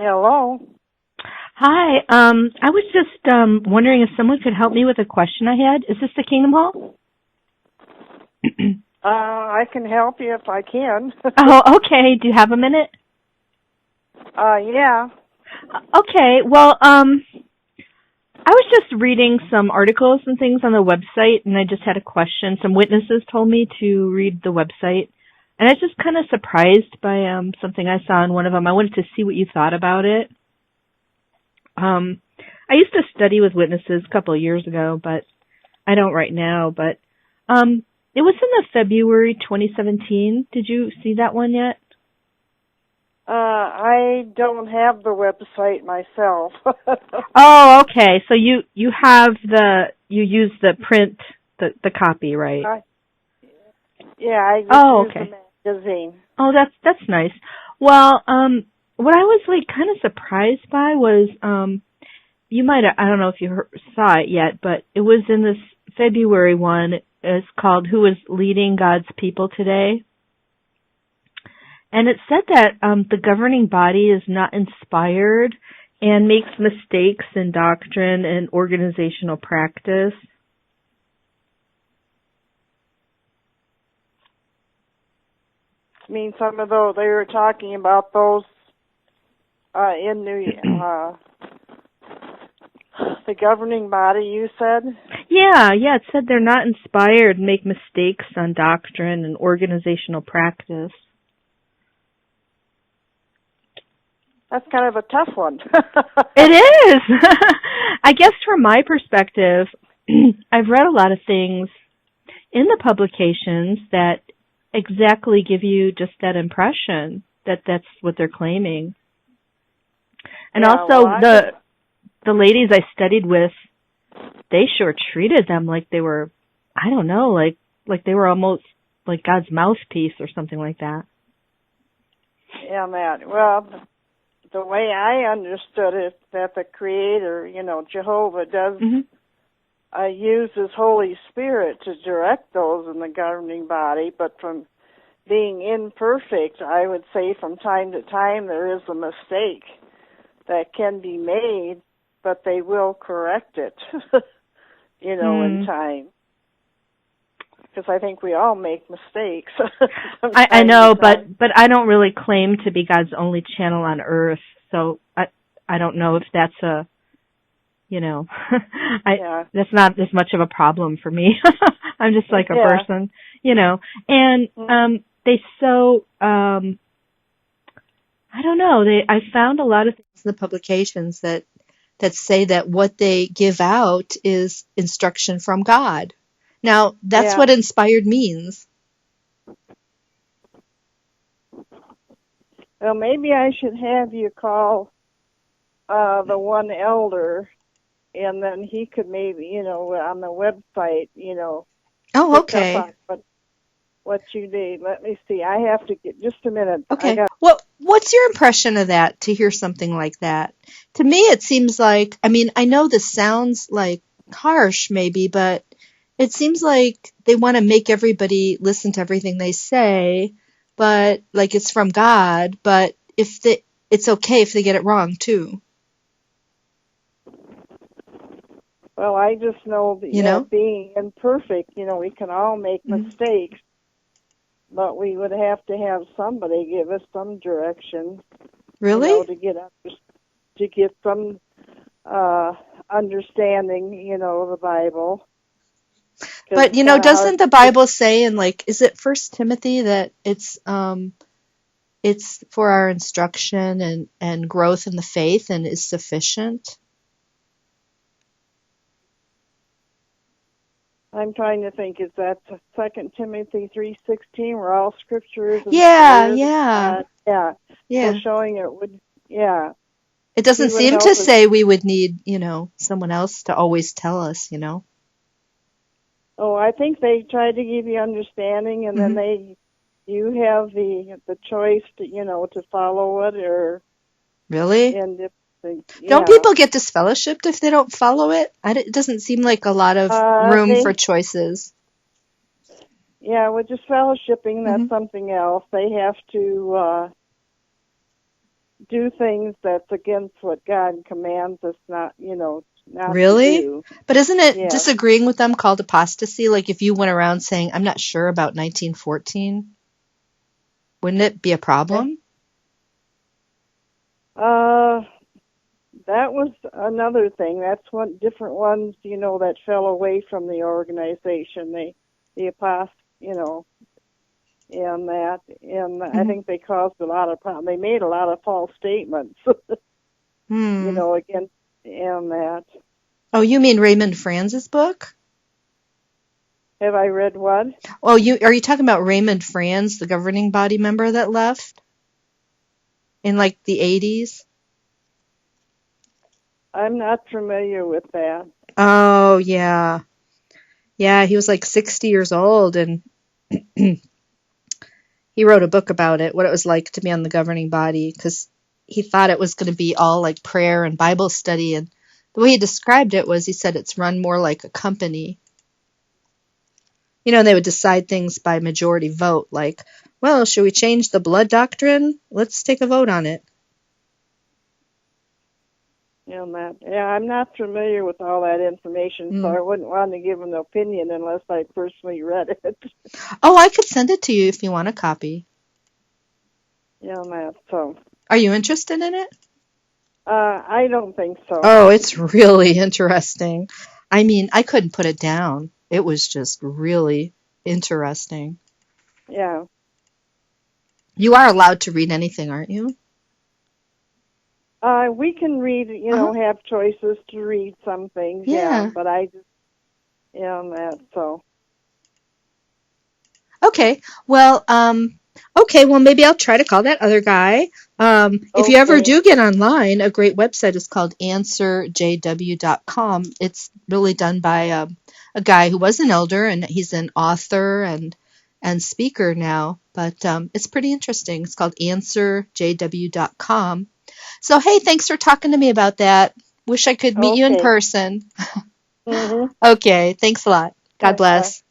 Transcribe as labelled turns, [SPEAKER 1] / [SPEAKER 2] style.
[SPEAKER 1] Hello.
[SPEAKER 2] Hi. I was just wondering if someone could help me with a question I had. Is this the Kingdom Hall?
[SPEAKER 1] I can help you if I can.
[SPEAKER 2] Oh, okay. Do you have a minute?
[SPEAKER 1] Yeah.
[SPEAKER 2] Okay. Well, I was just reading some articles and things on the website, and I just had a question. Some witnesses told me to read the website, and I was just kind of surprised by something I saw in one of them. I wanted to see what you thought about it. I used to study with witnesses a couple of years ago, but I don't right now. But it was in the February 2017. Did you see that one yet?
[SPEAKER 1] I don't have the website myself.
[SPEAKER 2] Oh, okay. So you use the print the copy, right?
[SPEAKER 1] Yeah, I just use
[SPEAKER 2] Okay.
[SPEAKER 1] the magazine.
[SPEAKER 2] Oh, that's nice. Well, what I was like kind of surprised by was you might I don't know if you saw it yet, but it was in this February one. It's called "Who is Leading God's People Today?" And it said that the governing body is not inspired and makes mistakes in doctrine and organizational practice.
[SPEAKER 1] I mean, some of those, they were talking about those in the governing body, you said?
[SPEAKER 2] Yeah, it said they're not inspired and make mistakes on doctrine and organizational practice.
[SPEAKER 1] That's kind of a tough one.
[SPEAKER 2] It is! I guess from my perspective, I've read a lot of things in the publications that exactly give you just that impression that that's what they're claiming. And
[SPEAKER 1] yeah,
[SPEAKER 2] also
[SPEAKER 1] well,
[SPEAKER 2] the ladies I studied with, they sure treated them like they were, I don't know, like they were almost like God's mouthpiece or something like that.
[SPEAKER 1] Yeah, Matt. Well, the way I understood it, that the Creator, Jehovah, does use His Holy Spirit to direct those in the governing body, but from being imperfect, I would say from time to time there is a mistake that can be made, but they will correct it, in time. Because I think we all make mistakes.
[SPEAKER 2] I know, but I don't really claim to be God's only channel on earth, so I don't know if that's a, that's not as much of a problem for me. I'm just like a person, and they so I don't know. I found a lot of things in the publications that say that what they give out is instruction from God. Now, that's what inspired means.
[SPEAKER 1] Well, maybe I should have you call the one elder, and then he could maybe, on the website,
[SPEAKER 2] Oh, okay.
[SPEAKER 1] What you need. Let me see. I have to get just a minute.
[SPEAKER 2] Okay. What's your impression of that, to hear something like that? To me, it seems like, I know this sounds like harsh maybe, but it seems like they want to make everybody listen to everything they say, but like it's from God, but it's okay if they get it wrong too.
[SPEAKER 1] Well, I just know that being imperfect, we can all make mistakes, but we would have to have somebody give us some direction.
[SPEAKER 2] Really?
[SPEAKER 1] To get some understanding, of the Bible.
[SPEAKER 2] But doesn't the Bible say in is it 1 Timothy that it's for our instruction and growth in the faith and is sufficient?
[SPEAKER 1] I'm trying to think. Is that 2 Timothy 3:16, where all Scripture is
[SPEAKER 2] inspired?
[SPEAKER 1] Yeah.
[SPEAKER 2] So
[SPEAKER 1] showing it would. Yeah.
[SPEAKER 2] It doesn't seem to say we would need, someone else to always tell us,
[SPEAKER 1] Oh, I think they try to give you understanding, and then you have the choice to, to follow it or.
[SPEAKER 2] Really?
[SPEAKER 1] And
[SPEAKER 2] Don't people get disfellowshipped if they don't follow it? It doesn't seem like a lot of room for choices.
[SPEAKER 1] Yeah, with disfellowshipping, that's something else. They have to do things that's against what God commands us not, not
[SPEAKER 2] Really?
[SPEAKER 1] to do.
[SPEAKER 2] But isn't it
[SPEAKER 1] Yes.
[SPEAKER 2] disagreeing with them called apostasy? Like if you went around saying, I'm not sure about 1914, wouldn't it be a problem?
[SPEAKER 1] That was another thing. That's one different ones, that fell away from the organization. The apostle, and that, and I think they caused a lot of problems. They made a lot of false statements, against and that.
[SPEAKER 2] Oh, you mean Raymond Franz's book?
[SPEAKER 1] Have I read what?
[SPEAKER 2] Oh, are you talking about Raymond Franz, the governing body member that left in like the 80s?
[SPEAKER 1] I'm not familiar with that.
[SPEAKER 2] Oh, yeah. Yeah, he was like 60 years old and he wrote a book about it, what it was like to be on the governing body, because he thought it was going to be all like prayer and Bible study. And the way he described it was, he said it's run more like a company. They would decide things by majority vote, like, well, should we change the blood doctrine? Let's take a vote on it.
[SPEAKER 1] I'm not familiar with all that information, so I wouldn't want to give an opinion unless I personally read it.
[SPEAKER 2] Oh, I could send it to you if you want a copy.
[SPEAKER 1] So.
[SPEAKER 2] Are you interested in it?
[SPEAKER 1] I don't think so.
[SPEAKER 2] Oh, it's really interesting. I mean, I couldn't put it down. It was just really interesting.
[SPEAKER 1] Yeah.
[SPEAKER 2] You are allowed to read anything, aren't you?
[SPEAKER 1] We can read, have choices to read some things. Yeah. But I just, so. Okay.
[SPEAKER 2] Well, maybe I'll try to call that other guy. If you ever do get online, a great website is called answerjw.com. It's really done by a guy who was an elder, and he's an author and speaker now. But it's pretty interesting. It's called answerjw.com. So, hey, thanks for talking to me about that. Wish I could meet you in person.
[SPEAKER 1] Mm-hmm.
[SPEAKER 2] Okay, thanks a lot. God bless.